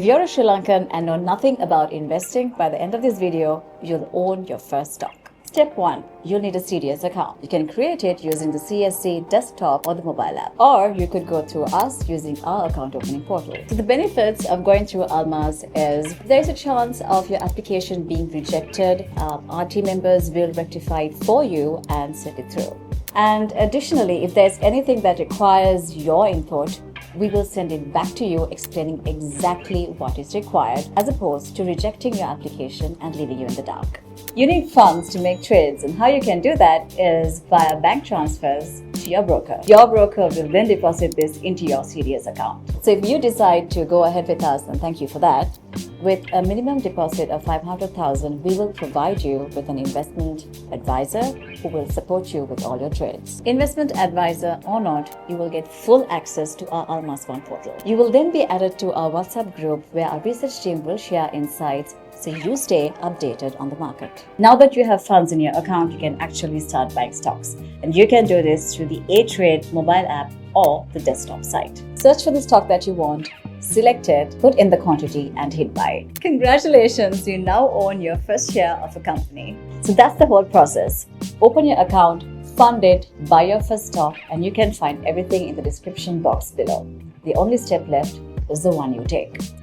If you're a Sri Lankan and know nothing about investing, by the end of this video, you'll own your first stock. Step 1. You'll need a CDS account. You can create it using the CSC desktop or the mobile app. Or you could go through us using our account opening portal. So the benefits of going through Almas is there's a chance of your application being rejected. Our team members will rectify it for you and send it through. And additionally, if there's anything that requires your input, we will send it back to you explaining exactly what is required, as opposed to rejecting your application and leaving you in the dark. You need funds to make trades, and how you can do that is via bank transfers to your broker. Your broker will then deposit this into your CDS account. So if you decide to go ahead with us, and thank you for that, with a minimum deposit of 500,000, we will provide you with an investment advisor who will support you with all your trades. Investment advisor or not, you will get full access to our Almas One portal. You will then be added to our WhatsApp group where our research team will share insights so you stay updated on the market. Now that you have funds in your account, you can actually start buying stocks. And you can do this through the ATrade mobile app or the desktop site. Search for the stock that you want, select it, put in the quantity and hit buy. Congratulations, you now own your first share of a company. So that's the whole process. Open your account, fund it, buy your first stock, and you can find everything in the description box below. The only step left is the one you take.